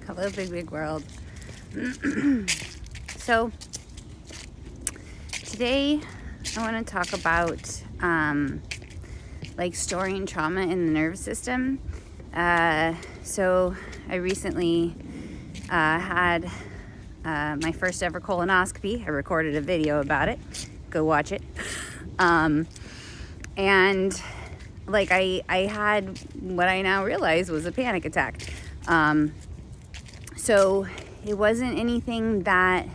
Hello, big world. So today I want to talk about like storing trauma in the nervous system. So I recently had my first ever colonoscopy. I recorded a video about it. Go watch it. And like I had what I now realize was a panic attack. So it wasn't anything that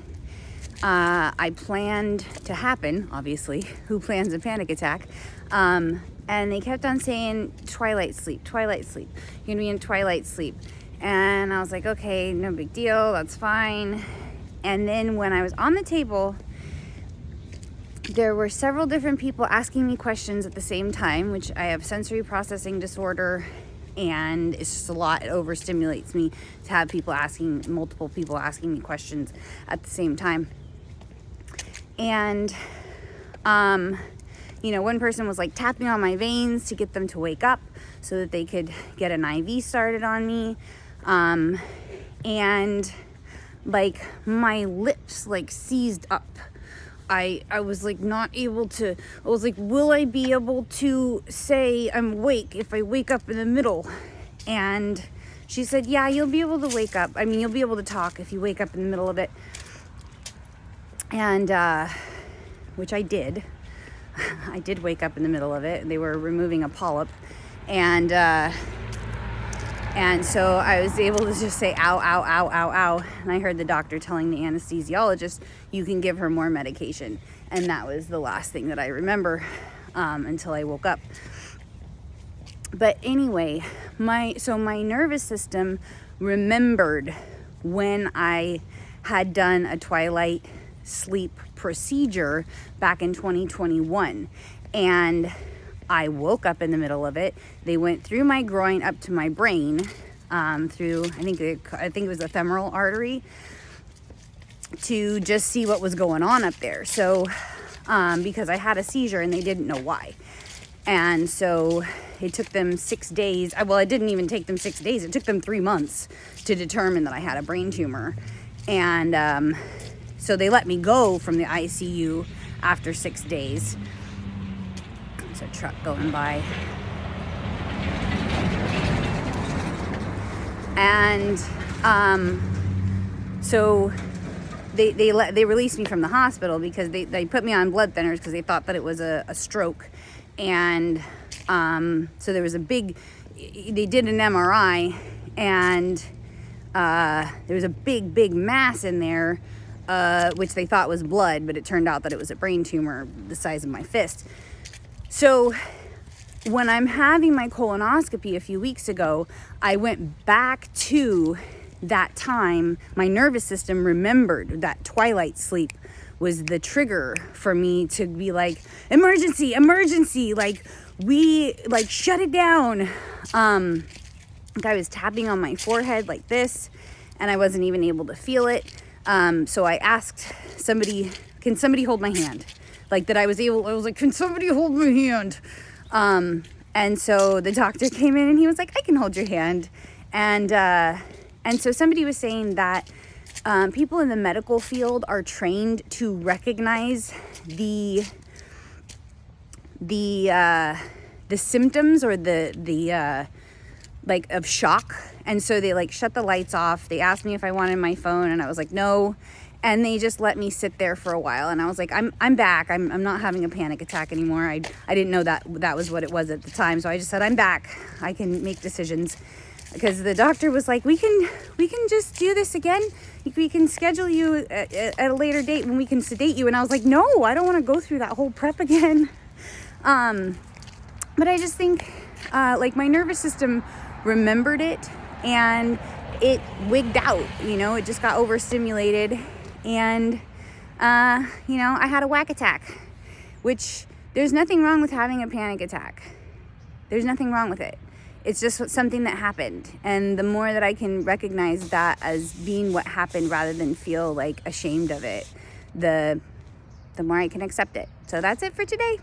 I planned to happen, obviously. Who plans a panic attack? And they kept on saying, twilight sleep. You're gonna be in twilight sleep. And I was like, okay, no big deal, that's fine. And then when I was on the table, there were several different people asking me questions at the same time, which I have sensory processing disorder, and it's just a lot. It overstimulates me to have multiple people asking me questions at the same time. And one person was like tapping on my veins to get them to wake up so that they could get an IV started on me. And like my lips like seized up. I was like not able to, I was like, will I be able to say I'm awake if I wake up in the middle? And she said, yeah, you'll be able to wake up. I mean, you'll be able to talk if you wake up in the middle of it. And, which I did. I did wake up in the middle of it. They were removing a polyp. And so I was able to just say, ow, ow, ow, ow, ow. And I heard the doctor telling the anesthesiologist, you can give her more medication. And that was the last thing that I remember until I woke up. But anyway, my nervous system remembered when I had done a twilight sleep procedure back in 2021. And I woke up in the middle of it. They went through my groin up to my brain, through I think it was a femoral artery, to just see what was going on up there. So because I had a seizure and they didn't know why. And so it took them 6 days. Well, it didn't even take them 6 days. It took them 3 months to determine that I had a brain tumor. And so they let me go from the ICU after 6 days. There's a truck going by. And so they released me from the hospital because they put me on blood thinners because they thought that it was a stroke. And so there was they did an MRI, and there was a big mass in there, which they thought was blood, but it turned out that it was a brain tumor the size of my fist. So when I'm having my colonoscopy a few weeks ago, I went back to that time. My nervous system remembered that twilight sleep was the trigger for me to be like, emergency, like shut it down. Guy was tapping on my forehead like this, and I wasn't even able to feel it. So I asked somebody, can somebody hold my hand? Like that I was like, can somebody hold my hand? And so the doctor came in and he was like, I can hold your hand. And so somebody was saying that people in the medical field are trained to recognize the symptoms or the like of shock. And so they like shut the lights off. They asked me if I wanted my phone, and I was like, no. And they just let me sit there for a while. And I was like, I'm back. I'm not having a panic attack anymore. I didn't know that was what it was at the time. So I just said, I'm back. I can make decisions. Because the doctor was like, we can just do this again. We can schedule you at a later date when we can sedate you. And I was like, no, I don't want to go through that whole prep again. But I just think like my nervous system remembered it, and it wigged out, it just got overstimulated. And, I had a whack attack, which there's nothing wrong with having a panic attack. There's nothing wrong with it. It's just something that happened. And the more that I can recognize that as being what happened rather than feel like ashamed of it, the more I can accept it. So that's it for today.